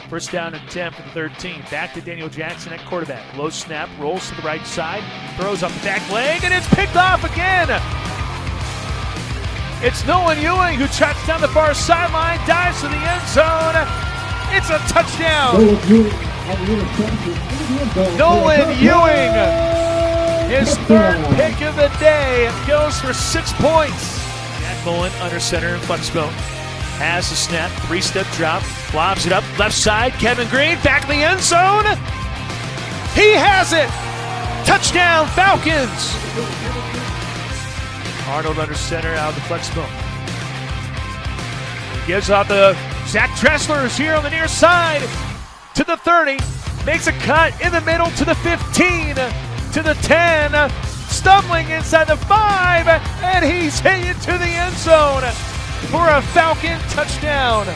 First down and 10 for the 13. Back to Daniel Jackson at quarterback. Low snap, rolls to the right side, throws up the back leg, and it's picked off again. It's Nolan Ewing who trots down the far sideline, dives to the end zone. It's a touchdown. Nolan Ewing, his third pick of the day, goes for 6 points. Jack Mullen under center in flex zone. Has the snap, 3-step drop, lobs it up, left side, Kevin Green, back in the end zone. He has it! Touchdown, Falcons! Arnold under center out of the flex zone. Gives out the Zach Dressler, who's here on the near side, to the 30, makes a cut in the middle to the 15, to the 10, stumbling inside the 5, and he's hit to the end zone for a Falcon touchdown.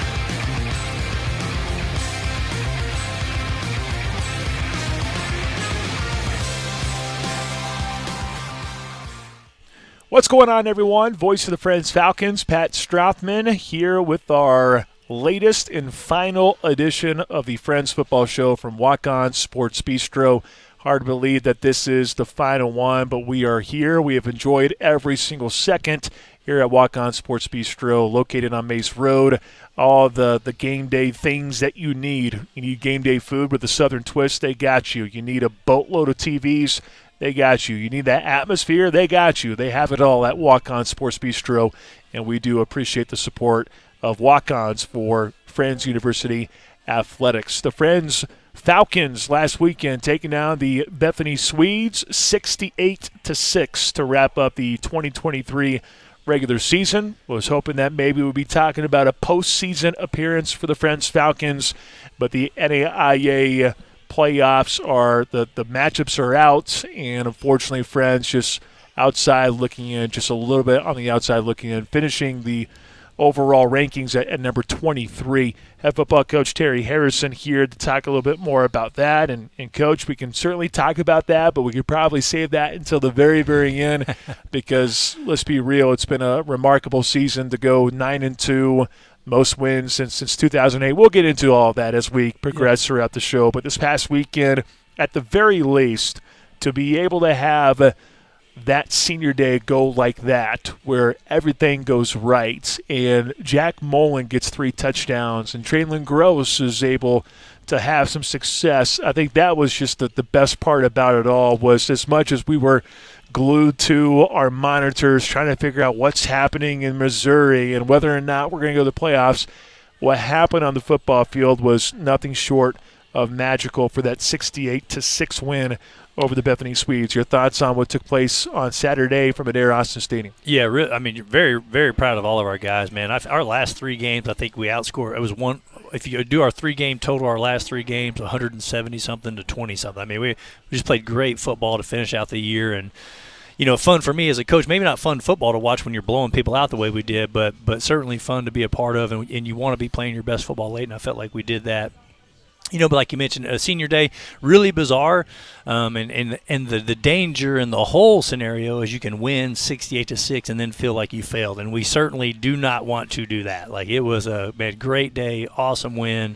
What's going on, everyone? Voice of the Friends Falcons, Pat Strathman, here with our latest and final edition of the Friends Football Show from Walk-On Sports Bistreaux. Hard to believe that this is the final one, but we are here. We have enjoyed every single second here at Walk-On Sports Bistreaux, located on Mace Road. All the game day things that you need. You need game day food with the Southern Twist, they got you. You need a boatload of TVs, they got you. You need that atmosphere, they got you. They have it all at Walk-On Sports Bistreaux, and we do appreciate the support of Walk-Ons for Friends University Athletics. The Friends Falcons last weekend taking down the Bethany Swedes 68-6 to wrap up the 2023 regular season. Was hoping that maybe we'll be talking about a postseason appearance for the Friends Falcons, but the NAIA playoffs are the matchups are out, and unfortunately, Friends just outside looking in, just a little bit on the outside looking in, finishing the overall rankings at number 23. Head football coach Terry Harrison here to talk a little bit more about that. And Coach, we can certainly talk about that, but we could probably save that until the very, very end because let's be real, it's been a remarkable season to go 9-2, most wins since 2008. We'll get into all of that as we progress throughout the show. But this past weekend, at the very least, to be able to have that senior day go like that, where everything goes right, and Jack Mullen gets 3 touchdowns, and Traylon Gross is able to have some success. I think that was just the best part about it all, was as much as we were glued to our monitors trying to figure out what's happening in Missouri and whether or not we're going to go to the playoffs, what happened on the football field was nothing short of magical for that 68-6 win over the Bethany Swedes. Your thoughts on what took place on Saturday from Adair Austin Stadium? Yeah, really, I mean, you're very, very proud of all of our guys, man. Our last 3 games, I think we outscored. It was one. If you do our 3-game total, our last 3 games, 170-something to 20-something. I mean, we just played great football to finish out the year, and fun for me as a coach. Maybe not fun football to watch when you're blowing people out the way we did, but certainly fun to be a part of, and you want to be playing your best football late, and I felt like we did that. But like you mentioned, a senior day, really bizarre, and the danger in the whole scenario is you can win 68-6 and then feel like you failed, and we certainly do not want to do that. Like, it was a great day, awesome win,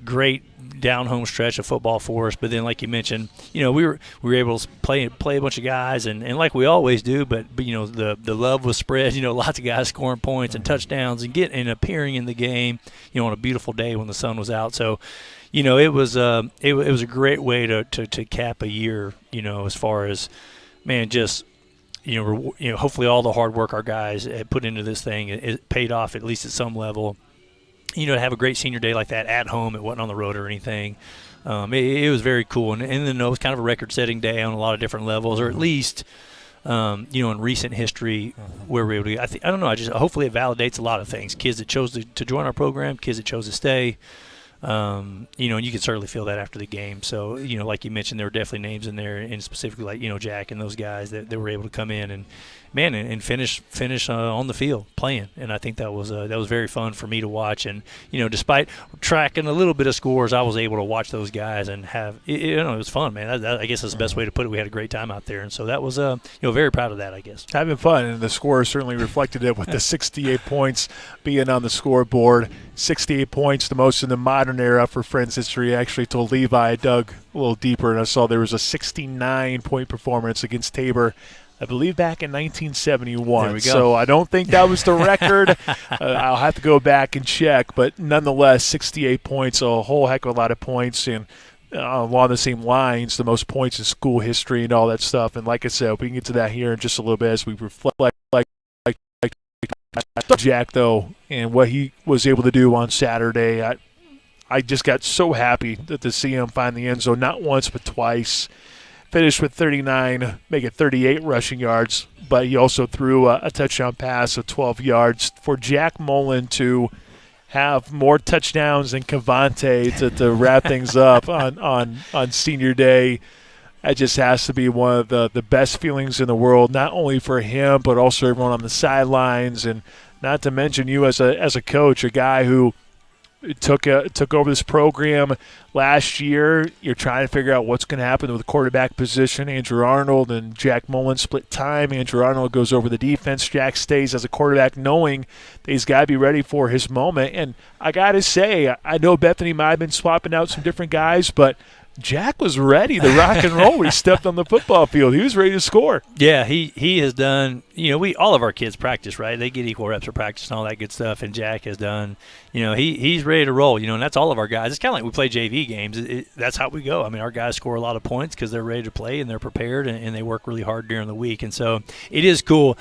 great down home stretch of football for us. But then, like you mentioned, we were able to play a bunch of guys, and like we always do. But the love was spread. Lots of guys scoring points and touchdowns and appearing in the game. On a beautiful day when the sun was out. So, it was a great way to cap a year. As far as just. Hopefully all the hard work our guys had put into this thing it paid off at least at some level. To have a great senior day like that at home, it wasn't on the road or anything. It was very cool, and then it was kind of a record-setting day on a lot of different levels, or at least, in recent history, where we were able to. I don't know. Hopefully it validates a lot of things. Kids that chose to join our program, kids that chose to stay. And you can certainly feel that after the game. So, like you mentioned, there were definitely names in there, and specifically like, Jack and those guys that were able to come in man, and finish on the field playing. And I think that was very fun for me to watch. And despite tracking a little bit of scores, I was able to watch those guys and have it was fun, man. I guess that's the best way to put it. We had a great time out there, and so that was very proud of that, I guess. Having fun, and the score certainly reflected it with the 68 points being on the scoreboard. 68 points, the most in the modern era for Friends history. Actually, told Levi, I dug a little deeper, and I saw there was a 69-point performance against Tabor, I believe back in 1971. There we go. So I don't think that was the record. I'll have to go back and check, but nonetheless, 68 points, a whole heck of a lot of points, and along the same lines, the most points in school history and all that stuff. And like I said, we can get to that here in just a little bit as we reflect like Jack, though, and what he was able to do on Saturday. I just got so happy to see him find the end zone, not once but twice. Finished with 39, make it 38 rushing yards, but he also threw a touchdown pass of 12 yards. For Jack Mullen to have more touchdowns than Cavante to wrap things up on senior day, that just has to be one of the best feelings in the world, not only for him but also everyone on the sidelines, and not to mention you as a coach, a guy who took over this program last year. You're trying to figure out what's going to happen with the quarterback position. Andrew Arnold and Jack Mullen split time. Andrew Arnold goes over the defense. Jack stays as a quarterback, knowing that he's got to be ready for his moment. And I got to say, I know Bethany might have been swapping out some different guys, but Jack was ready to rock and roll when he stepped on the football field. He was ready to score. Yeah, he has done, all of our kids practice, right? They get equal reps of practice and all that good stuff, and Jack has done, he's ready to roll, and that's all of our guys. It's kind of like we play JV games. That's how we go. I mean, our guys score a lot of points because they're ready to play and they're prepared and they work really hard during the week. And so it is cool.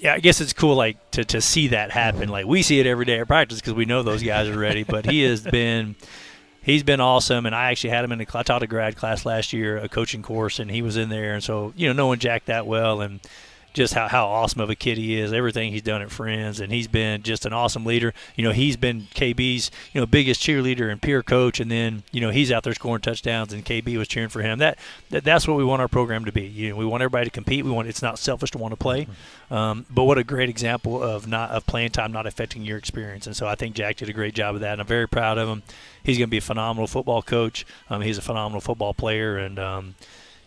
Yeah, I guess it's cool, like, to see that happen. Like, we see it every day at practice because we know those guys are ready, but he's been awesome, and I actually had him I taught a grad class last year, a coaching course, and he was in there. And so, knowing Jack that well and just how awesome of a kid he is, everything he's done at Friends, and he's been just an awesome leader. He's been KB's, biggest cheerleader and peer coach, and then, he's out there scoring touchdowns, and KB was cheering for him. That's what we want our program to be. We want everybody to compete. It's not selfish to want to play. But what a great example of playing time not affecting your experience. And so I think Jack did a great job of that, and I'm very proud of him. He's going to be a phenomenal football coach. He's a phenomenal football player, and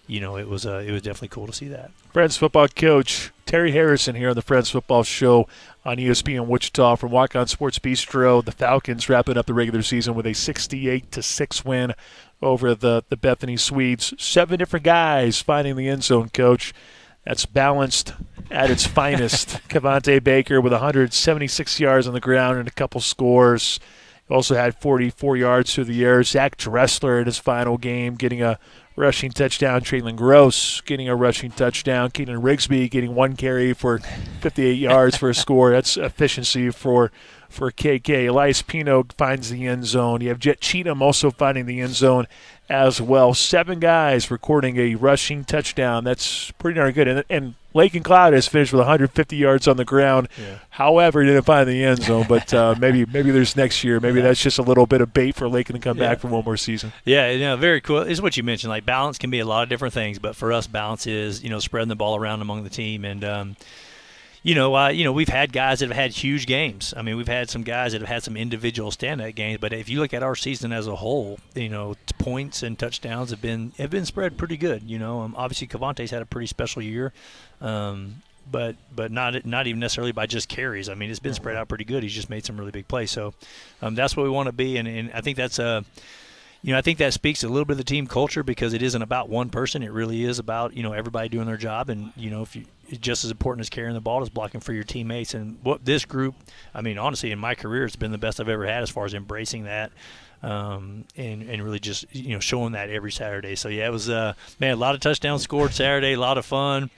it was definitely cool to see that. Friends football coach Terry Harrison here on the Friends Football Show on ESPN Wichita from Walk-On Sports Bistreaux. The Falcons wrapping up the regular season with a 68-6 win over the Bethany Swedes. 7 different guys finding the end zone, Coach. That's balanced at its finest. Cavante Baker with 176 yards on the ground and a couple scores. He also had 44 yards through the air. Zach Dressler in his final game getting a rushing touchdown. Traylon Gross getting a rushing touchdown. Keenan Rigsby getting 1 carry for 58 yards for a score. That's efficiency for KK. Elias Pino finds the end zone. You have Jet Cheatham also finding the end zone as well. 7 guys recording a rushing touchdown. That's pretty darn good. And Lake and Cloud has finished with 150 yards on the ground. Yeah. However, he didn't find the end zone. But maybe there's next year. Maybe that's just a little bit of bait for Lakin to come back for one more season. Yeah, very cool. It's what you mentioned. Like, balance can be a lot of different things, but for us, balance is spreading the ball around among the team. And we've had guys that have had huge games. I mean, we've had some guys that have had some individual stand-up games. But if you look at our season as a whole, points and touchdowns have been spread pretty good. Obviously Cavante's had a pretty special year, but not even necessarily by just carries. I mean, it's been spread out pretty good. He's just made some really big plays. So that's what we want to be, and I think that's I think that speaks a little bit of the team culture because it isn't about one person. It really is about everybody doing their job, and if you. Just as important as carrying the ball is blocking for your teammates. And what this group, I mean, honestly, in my career, it's been the best I've ever had as far as embracing that and really just, showing that every Saturday. So, yeah, it was, a lot of touchdowns scored Saturday, a lot of fun.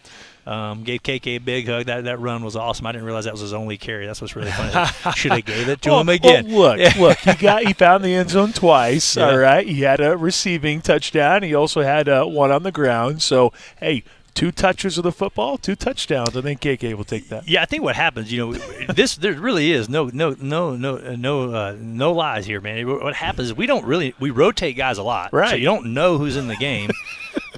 Gave KK a big hug. That run was awesome. I didn't realize that was his only carry. That's what's really funny. Should have gave it to him again. Look, he found the end zone twice. Yeah. All right. He had a receiving touchdown. He also had one on the ground. So, hey, 2 touches of the football, 2 touchdowns. I think KK will take that. Yeah, I think what happens, there really is no lies here, man. What happens is we rotate guys a lot, right? So you don't know who's in the game.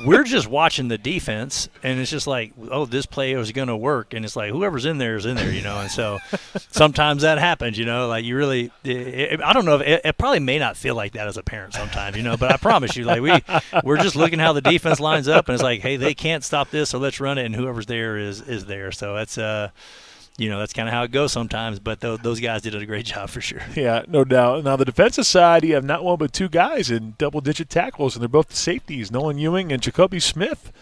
we're just watching the defense, and it's just like, oh, this play is going to work, and it's like whoever's in there is in there, and so sometimes that happens, like you really I don't know if it probably may not feel like that as a parent sometimes, but I promise you, like we're just looking how the defense lines up, and it's like, hey, they can't stop this, so let's run it, and whoever's there is there. So that's that's kind of how it goes sometimes, but those guys did a great job for sure. Yeah, no doubt. Now, the defensive side, you have not one but two guys in double-digit tackles, and they're both the safeties, Nolan Ewing and Jacoby Smith,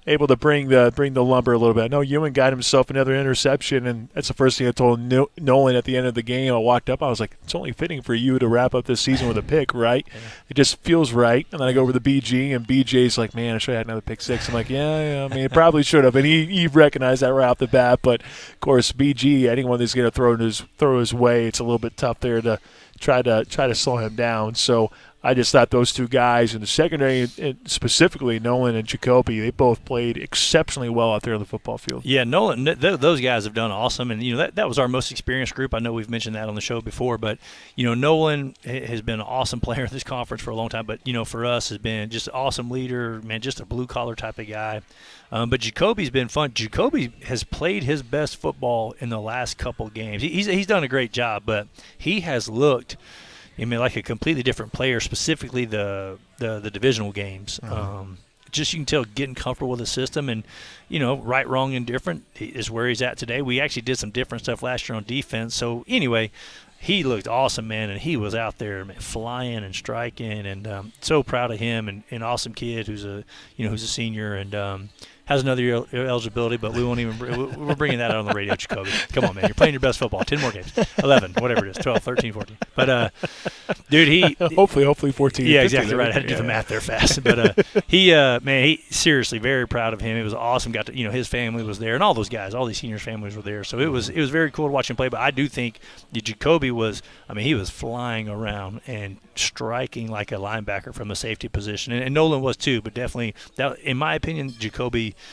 able to bring the lumber a little bit. I know Ewing got himself another interception, and that's the first thing I told Nolan at the end of the game. I walked up, I was like, it's only fitting for you to wrap up this season with a pick, right? Yeah. It just feels right. And then I go over to BG, and BJ's like, man, I should have had another pick six. I'm like, yeah, I mean, it probably should have. And he recognized that right off the bat. But, of course, BG, anyone that's going to throw his way, it's a little bit tough there to try to slow him down. So I just thought those two guys in the secondary, specifically Nolan and Jacoby, they both played exceptionally well out there on the football field. Yeah, Nolan, those guys have done awesome, and that was our most experienced group. I know we've mentioned that on the show before, but Nolan has been an awesome player in this conference for a long time. But for us, has been just an awesome leader, man, just a blue collar type of guy. But Jacoby's been fun. Jacoby has played his best football in the last couple games. He's done a great job, but he has looked, like a completely different player, specifically the divisional games. Just you can tell getting comfortable with the system, and right, wrong, and different is where he's at today. We actually did some different stuff last year on defense. So anyway, he looked awesome, man, and he was out there, man, flying and striking, and so proud of him, and awesome kid who's a senior, and has another year eligibility, but we won't even – we're bringing that out on the radio, Jacoby. Come on, man. You're playing your best football. 10 more games. 11, whatever it is, 12, 13, 14. But, dude, he – Hopefully 14. Yeah, exactly right. I had to do the math there fast. But, he seriously, very proud of him. It was awesome. Got to – his family was there, and all those guys, all these seniors' families were there. So it was very cool to watch him play. But I do think Jacoby was – he was flying around and striking like a linebacker from a safety position. And Nolan was too, but definitely, in my opinion, Jacoby –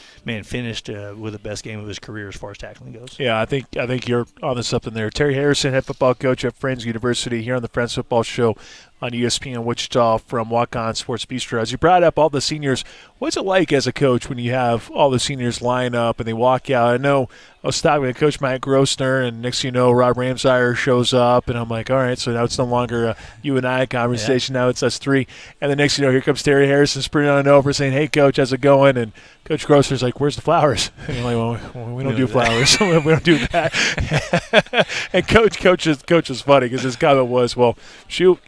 finished with the best game of his career as far as tackling goes. Yeah, I think you're on to something there. Terry Harrison, head football coach at Friends University, here on the Friends Football Show on ESPN Wichita from Walk-On Sports Bistreaux. As you brought up all the seniors, what's it like as a coach when you have all the seniors line up and they walk out? I know I was talking to Coach Mike Grossner, and next thing you know, Rob Ramsire shows up, and I'm like, all right, so now it's no longer a you and I conversation. Yeah. Now it's us three. And the next thing you know, here comes Terry Harrison sprinting on over saying, hey, Coach, how's it going? And Coach Grossner's like, where's the flowers? And you're like, well, we don't do flowers. We don't do that. And Coach is funny because his comment was, well, shoot,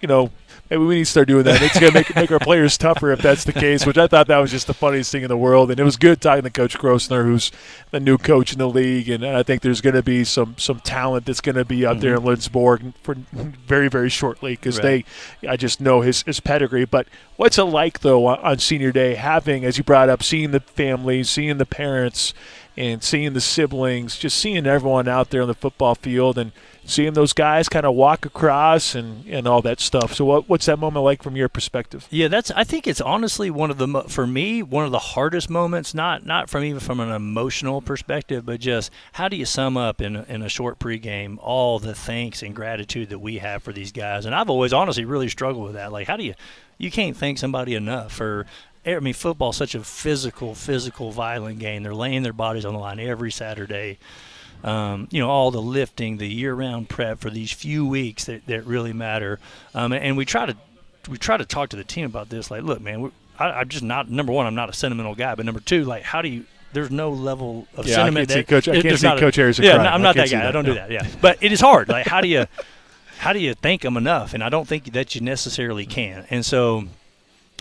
maybe we need to start doing that. It's going to make our players tougher if that's the case, which I thought that was just the funniest thing in the world. And it was good talking to Coach Grossner, who's the new coach in the league. And I think there's going to be some talent that's going to be out there in Lindsborg for very, very shortly because I just know his pedigree. But what's it like, though, on senior day, having, as you brought up, seeing the families, seeing the parents, and seeing the siblings, just seeing everyone out there on the football field and seeing those guys kind of walk across and all that stuff. So what's that moment like from your perspective? Yeah, I think it's honestly for me, one of the hardest moments, not from even from an emotional perspective, but just how do you sum up in a short pregame all the thanks and gratitude that we have for these guys? And I've always honestly really struggled with that. Like, how do you can't thank somebody enough for – football's such a physical, violent game. They're laying their bodies on the line every Saturday. All the lifting, the year-round prep for these few weeks that really matter. And we try to talk to the team about this. Like, look, man, I'm just not – number one, I'm not a sentimental guy. But number two, like, how do you – there's no level of sentiment. I can't see Coach Harrison crying. No, I'm not that guy. I don't do that, yeah. But it is hard. Like, how do you thank them enough? And I don't think that you necessarily can. And so –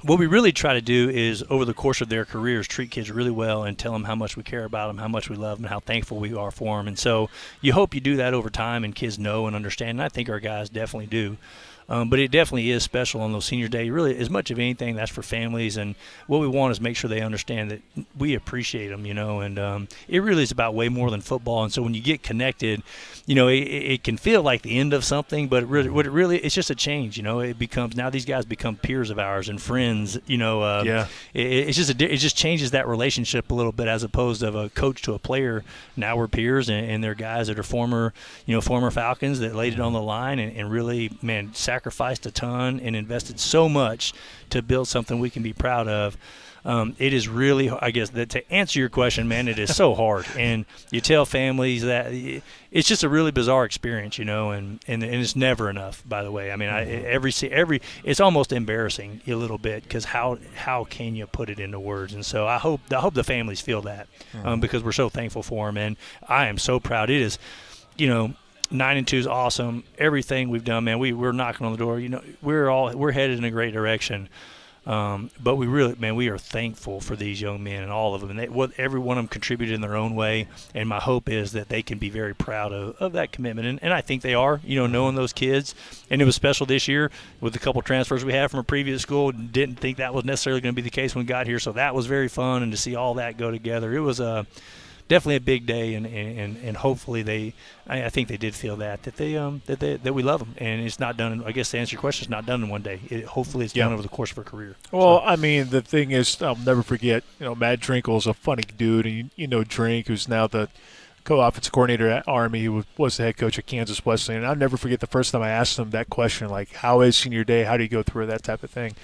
what we really try to do is, over the course of their careers, treat kids really well and tell them how much we care about them, how much we love them, how thankful we are for them. And so you hope you do that over time and kids know and understand. And I think our guys definitely do. But it definitely is special on those senior day. Really, as much of anything, that's for families. And what we want is make sure they understand that we appreciate them, and it really is about way more than football. And so when you get connected, it can feel like the end of something, but it's just a change. It becomes, now these guys become peers of ours and friends. It just changes that relationship a little bit, as opposed to a coach to a player. Now we're peers, and they're guys that are former Falcons that laid it on the line and really, man, sacrificed a ton and invested so much to build something we can be proud of. It is really, I guess, that to answer your question, man, it is so hard. And you tell families that it's just a really bizarre experience, and it's never enough, by the way. I mean, it's almost embarrassing a little bit, because how can you put it into words? And so I hope the families feel that, because we're so thankful for them. And I am so proud. It is, 9-2 is awesome. Everything we've done, man, we're knocking on the door. We're headed in a great direction. But we are thankful for these young men and all of them. And every one of them contributed in their own way. And my hope is that they can be very proud of that commitment. And I think they are, knowing those kids. And it was special this year with a couple transfers we had from a previous school. Didn't think that was necessarily going to be the case when we got here. So that was very fun. And to see all that go together, it was definitely a big day, and hopefully I think they did feel that we love them, and it's not done. I guess to answer your question, it's not done in one day. Hopefully, it's done over the course of a career. Well, I mean, the thing is, I'll never forget. Matt Drinkle's a funny dude, and Drink, who's now the co-offensive coordinator at Army, who was the head coach at Kansas Wesleyan. And I'll never forget the first time I asked him that question, like, how is senior day? How do you go through that type of thing?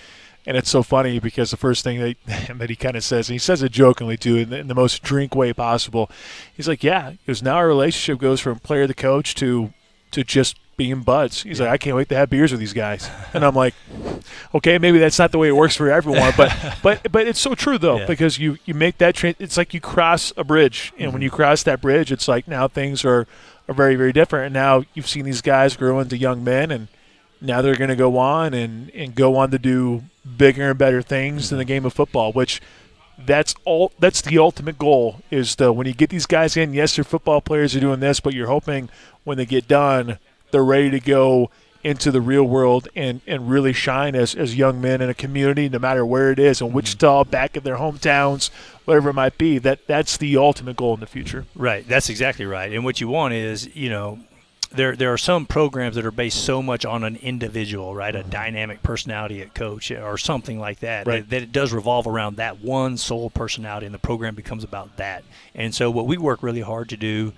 And it's so funny because the first thing that he kind of says, and he says it jokingly too, in the most Drink way possible, he's like, yeah, because now our relationship goes from player to coach to just being buds. He's like, I can't wait to have beers with these guys. And I'm like, okay, maybe that's not the way it works for everyone, but it's so true though, because you make that it's like you cross a bridge, and when you cross that bridge, it's like now things are very, very different. And now you've seen these guys grow into young men, and now they're going to go on and go on to do bigger and better things in the game of football, which that's the ultimate goal, is when you get these guys in, yes, they're football players, are doing this, but you're hoping when they get done, they're ready to go into the real world and really shine as young men in a community, no matter where it is, in Wichita, back in their hometowns, whatever it might be. That's the ultimate goal in the future. Right. That's exactly right. And what you want is, There are some programs that are based so much on an individual, right, a dynamic personality at coach or something like that, right, that it does revolve around that one sole personality, and the program becomes about that. And so what we work really hard to do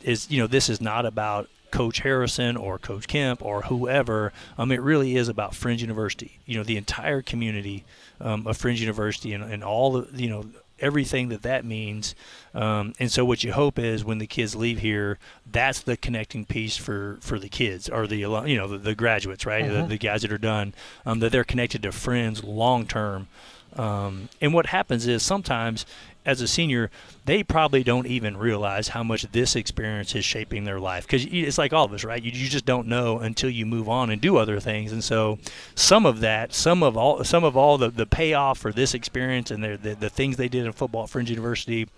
is, this is not about Coach Harrison or Coach Kemp or whoever. It really is about Friends University, the entire community of Friends University and all the, everything that means. And so what you hope is when the kids leave here, that's the connecting piece for the kids, or the graduates, right? The guys that are done, that they're connected to friends long term. And what happens is sometimes as a senior, they probably don't even realize how much this experience is shaping their life, because it's like all of us, right? You just don't know until you move on and do other things. And so some of all the payoff for this experience and the things they did in football at Friends University,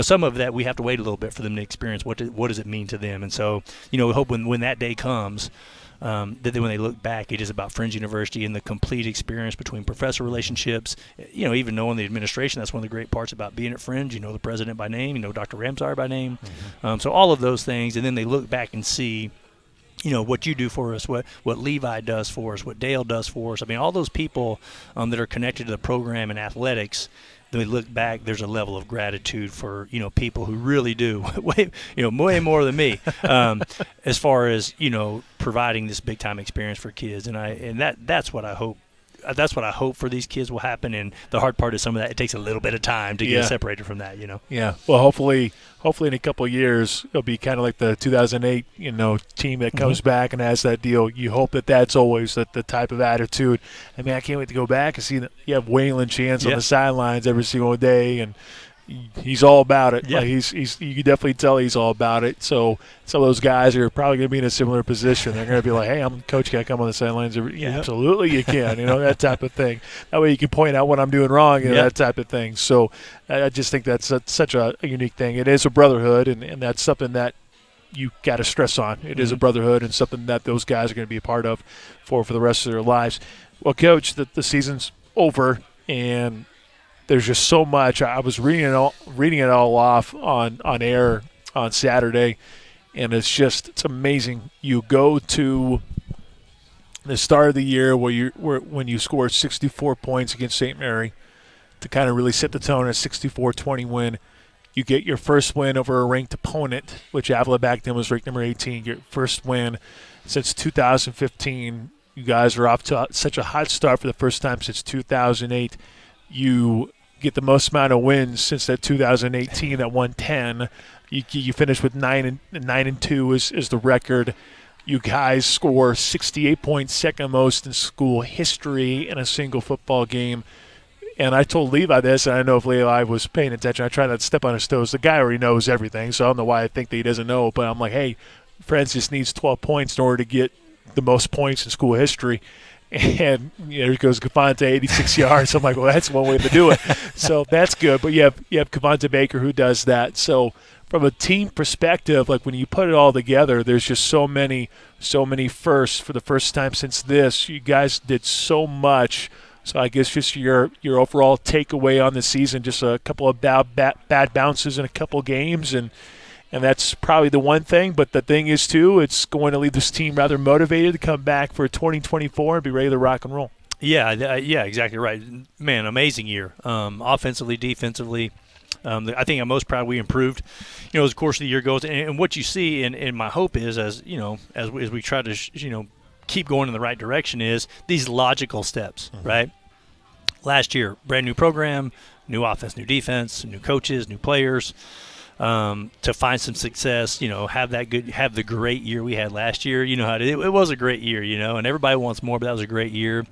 some of that we have to wait a little bit for them to experience. What does it mean to them? And so we hope when that day comes, that when they look back, it is about Friends University and the complete experience between professor relationships. Even knowing the administration, that's one of the great parts about being at Friends. The president by name, Dr. Ramsar by name. So all of those things, and then they look back and see, what you do for us, what Levi does for us, what Dale does for us. I mean, all those people that are connected to the program and athletics. Then we look back, there's a level of gratitude for, people who really do way more than me, as far as, providing this big time experience for kids. And that's what I hope. That's what I hope for these kids will happen. And the hard part is some of that, it takes a little bit of time to get separated from that, Yeah. Well, hopefully in a couple of years, it'll be kind of like the 2008, team that comes back and has that deal. You hope that's always the type of attitude. I mean, I can't wait to go back and see you have Waylon Chance on the sidelines every single day, and he's all about it. Yeah. Like he's you can definitely tell he's all about it. So some of those guys are probably going to be in a similar position. They're going to be like, hey, I'm coach, can I come on the sidelines? Yeah, absolutely you can, that type of thing. That way you can point out what I'm doing wrong, that type of thing. So I just think that's such a unique thing. It is a brotherhood, and that's something that you got to stress on. It is a brotherhood and something that those guys are going to be a part of for the rest of their lives. Well, Coach, the season's over, and there's just so much. I was reading it all off on air on Saturday, and it's amazing. You go to the start of the year when you scored 64 points against St. Mary to kind of really set the tone, a 64-20 win. You get your first win over a ranked opponent, which Avila back then was ranked number 18. Your first win since 2015. You guys are off to such a hot start for the first time since 2008. You get the most amount of wins since that 2018 at 110. You finish with 9-2 is the record. You guys score 68 points, second most in school history in a single football game. And I told Levi this, and I don't know if Levi was paying attention. I try not to step on his toes. The guy already knows everything, so I don't know why I think that he doesn't know. But I'm like, hey, Friends just needs 12 points in order to get the most points in school history. And there goes Cavante, 86 yards. I'm like, well, that's one way to do it. So that's good. But you have Cavante Baker who does that. So from a team perspective, like when you put it all together, there's just so many firsts for the first time since this. You guys did so much. So I guess just your overall takeaway on the season, just a couple of bad bounces in a couple games, and that's probably the one thing. But the thing is, too, it's going to leave this team rather motivated to come back for 2024 and be ready to rock and roll. Yeah, exactly right. Man, amazing year. Offensively, defensively. I think I'm most proud we improved, as the course of the year goes. And what you see, and my hope is, as we try to, keep going in the right direction, is these logical steps, right? Last year, brand new program, new offense, new defense, new coaches, new players. To find some success, have the great year we had last year. It was a great year, and everybody wants more, but that was a great year.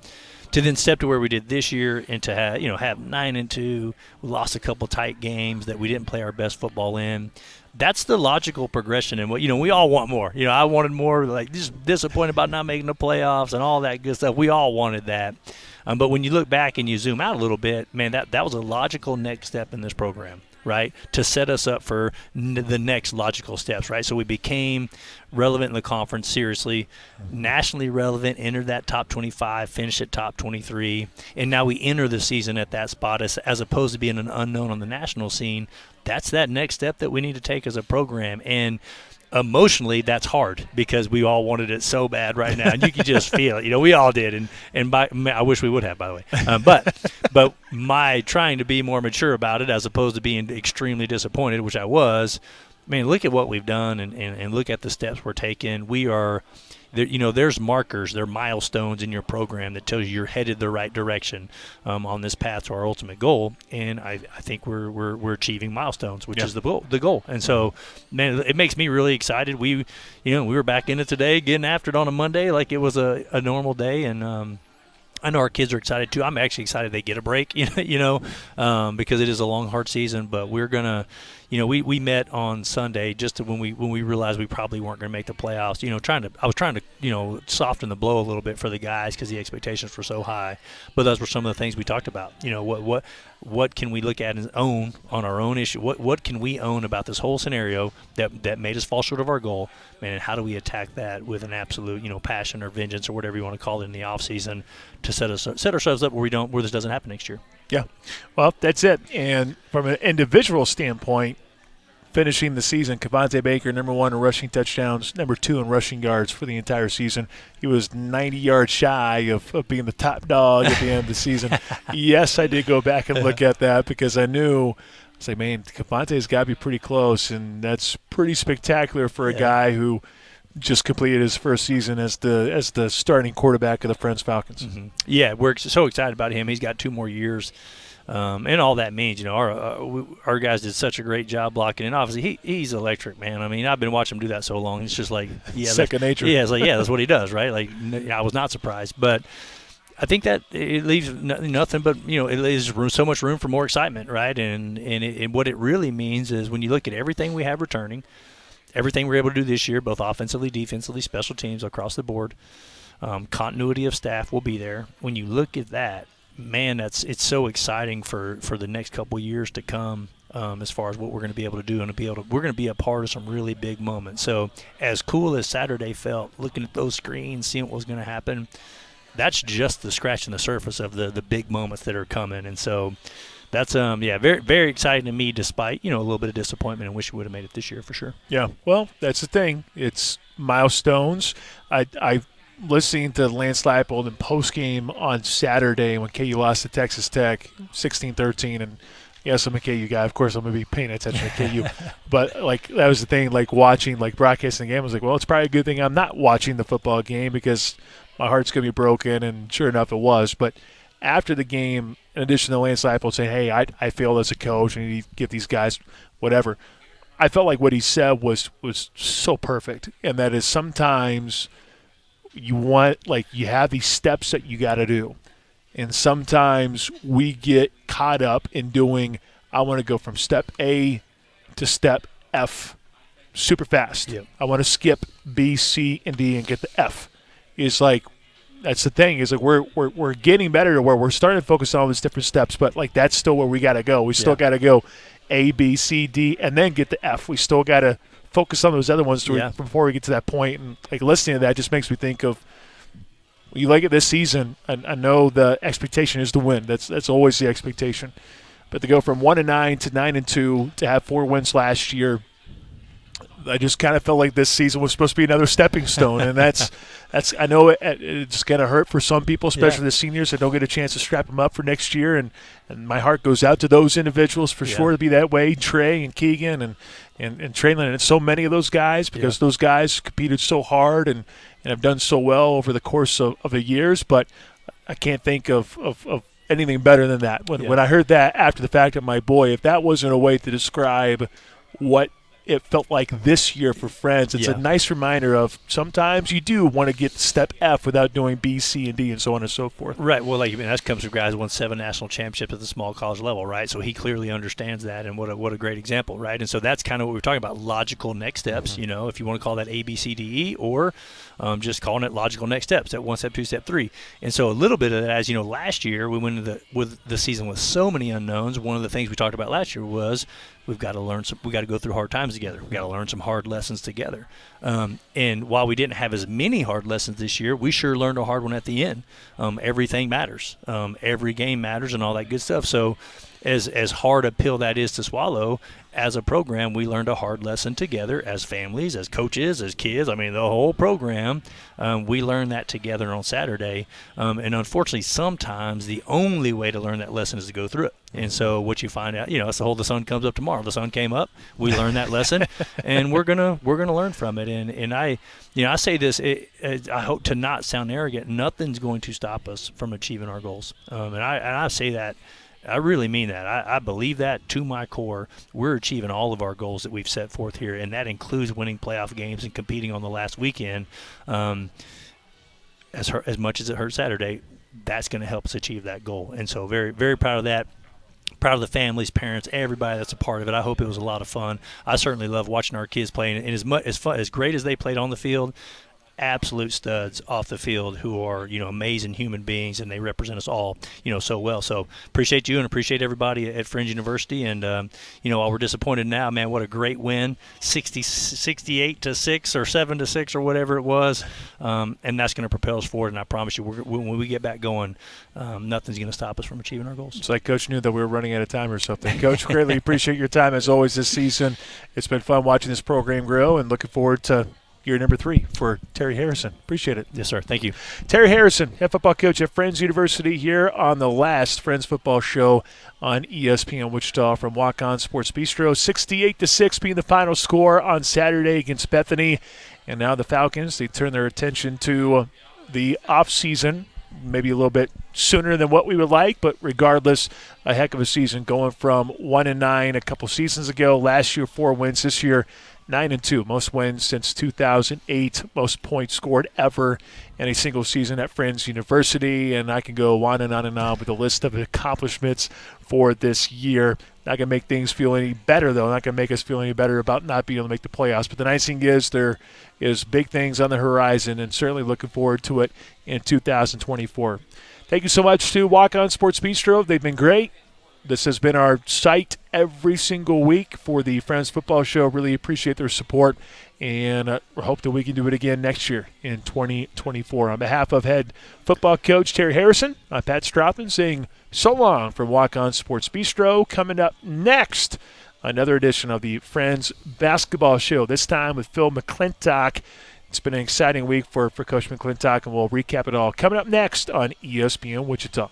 To then step to where we did this year and to have 9-2, we lost a couple tight games that we didn't play our best football in. That's the logical progression, and we all want more. I wanted more, like just disappointed about not making the playoffs and all that good stuff. We all wanted that, but when you look back and you zoom out a little bit, man, that was a logical next step in this program, right, to set us up for the next logical steps, right? So we became relevant in the conference, seriously, nationally relevant, entered that top 25, finished at top 23, and now we enter the season at that spot as opposed to being an unknown on the national scene. That's that next step that we need to take as a program, and emotionally, that's hard because we all wanted it so bad right now, and you could just feel it. We all did, and I wish we would have, by the way. But my trying to be more mature about it as opposed to being extremely disappointed, which I was. Man, look at what we've done, and look at the steps we're taking. We are there. There's markers, there are milestones in your program that tells you you're headed the right direction on this path to our ultimate goal. And I think we're achieving milestones, which is the goal. And so, man, it makes me really excited. We were back in it today, getting after it on a Monday like it was a normal day, and I know our kids are excited too. I'm actually excited they get a break, because it is a long, hard season. But we're gonna, we met on Sunday just when we realized we probably weren't going to make the playoffs. I was trying to soften the blow a little bit for the guys because the expectations were so high. But those were some of the things we talked about. What can we look at and own on our own issue? What can we own about this whole scenario that made us fall short of our goal? Man, and how do we attack that with an absolute passion or vengeance or whatever you want to call it in the off season to set ourselves up where this doesn't happen next year? Yeah, well, that's it. And from an individual standpoint, finishing the season, Cavante Baker, number 1 in rushing touchdowns, number 2 in rushing yards for the entire season. He was 90 yards shy of being the top dog at the end of the season. Yes, I did go back and look at that because I knew, man, Cavante's got to be pretty close, and that's pretty spectacular for a guy who just completed his first season as the starting quarterback of the Friends Falcons. Mm-hmm. Yeah, we're so excited about him. He's got 2 more years. And all that means, our guys did such a great job blocking, and obviously he's electric, man. I mean, I've been watching him do that so long. It's just like, second nature. Yeah, it's like, that's what he does, right? Like, I was not surprised, but I think that it leaves nothing but it leaves so much room for more excitement, right? And what it really means is when you look at everything we have returning, everything we're able to do this year, both offensively, defensively, special teams across the board, continuity of staff will be there. When you look at that, man, it's so exciting for the next couple years to come as far as what we're going to be able to do, and we're going to be a part of some really big moments. So as cool as Saturday felt, looking at those screens, seeing what was going to happen, that's just the scratching the surface of the big moments that are coming. And so that's very, very exciting to me, despite a little bit of disappointment and wish we would have made it this year for sure. Yeah, well, that's the thing. It's milestones. I listening to Lance Leipold in postgame on Saturday when KU lost to Texas Tech 16-13, and Yes, I'm a KU guy. Of course, I'm going to be paying attention to KU. But, like, that was the thing, like, watching, like, broadcasting the game. I was like, well, it's probably a good thing I'm not watching the football game because my heart's going to be broken, and sure enough, it was. But after the game, in addition to Lance Leipold saying, hey, I failed as a coach and you need to give these guys whatever, I felt like what he said was so perfect, and that is sometimes you want, like, you have these steps that you got to do. And sometimes we get caught up in doing, I want to go from step A to step F super fast. Yep. I want to skip B, C, and D and get the F. It's like, that's the thing, is like we're getting better to where we're starting to focus on all these different steps, but like that's still where we got to go. We still got to go A, B, C, D, and then get the F. We still got to focus on those other ones before we get to that point. And like listening to that just makes me think of, you look at this season, I know the expectation is to win. That's always the expectation. But to go from 1-9 to 9-2 to have 4 wins last year, I just kind of felt like this season was supposed to be another stepping stone, and that's I know it's going to hurt for some people, especially the seniors that don't get a chance to strap them up for next year, and my heart goes out to those individuals for sure to be that way, Trey and Keegan and Traylon, and so many of those guys, because those guys competed so hard and have done so well over the course of the years, but I can't think of anything better than that. When I heard that after the fact, of my boy, if that wasn't a way to describe what it felt like this year for Friends, it's a nice reminder of sometimes you do want to get to step F without doing B, C, and D, and so on and so forth. Right. Well, like, I mean, that comes from guys who won 7 national championships at the small college level, right? So he clearly understands that, and what a great example, right? And so that's kind of what we're talking about, logical next steps, you know, if you want to call that A, B, C, D, E, or just calling it logical next steps, step 1, step 2, step 3. And so a little bit of that, as you know, last year we went into the season with so many unknowns. One of the things we talked about last year was we've got to learn we got to go through hard times together. We've got to learn some hard lessons together. And while we didn't have as many hard lessons this year, we sure learned a hard one at the end. Everything matters. Every game matters and all that good stuff. So as hard a pill that is to swallow, as a program, we learned a hard lesson together as families, as coaches, as kids. I mean, the whole program, we learned that together on Saturday. And unfortunately, sometimes the only way to learn that lesson is to go through it. And so what you find out, you know, it's the whole the sun comes up tomorrow. The sun came up. We learned that lesson, and we're gonna learn from it. And I say this. I hope to not sound arrogant. Nothing's going to stop us from achieving our goals. And I say that. I really mean that. I believe that to my core. We're achieving all of our goals that we've set forth here, and that includes winning playoff games and competing on the last weekend. As much as it hurt Saturday, that's going to help us achieve that goal. And so very, very proud of that. Proud of the families, parents, everybody that's a part of it. I hope it was a lot of fun. I certainly love watching our kids play, and as great as they played on the field, absolute studs off the field who are, you know, amazing human beings, and they represent us all, you know, so well. So appreciate you and appreciate everybody at Fringe University. And, you know, while we're disappointed now, man, what a great win, 68-6 or 7-6 or whatever it was. And that's going to propel us forward. And I promise you, when we get back going, nothing's going to stop us from achieving our goals. It's like Coach knew that we were running out of time or something. Coach, greatly appreciate your time as always this season. It's been fun watching this program grow, and looking forward to year number 3 for Terry Harrison. Appreciate it. Yes, sir. Thank you. Terry Harrison, head football coach at Friends University, here on the last Friends football show on ESPN Wichita from Walk-On Sports Bistreaux. 68-6 being the final score on Saturday against Bethany. And now the Falcons, they turn their attention to the offseason, maybe a little bit sooner than what we would like, but regardless, a heck of a season, going from 1-9 a couple seasons ago. Last year, 4 wins. This year, 9-2, most wins since 2008, most points scored ever in a single season at Friends University. And I can go on and on and on with a list of accomplishments for this year. Not going to make things feel any better, though. Not going to make us feel any better about not being able to make the playoffs. But the nice thing is there is big things on the horizon, and certainly looking forward to it in 2024. Thank you so much to Walk-On Sports Bistreaux. They've been great. This has been our site every single week for the Friends Football Show. Really appreciate their support, and we hope that we can do it again next year in 2024. On behalf of head football coach Terry Harrison, I'm Pat Strathman saying so long from Walk-On Sports Bistreaux. Coming up next, another edition of the Friends Basketball Show, this time with Phil McClintock. It's been an exciting week for Coach McClintock, and we'll recap it all coming up next on ESPN Wichita.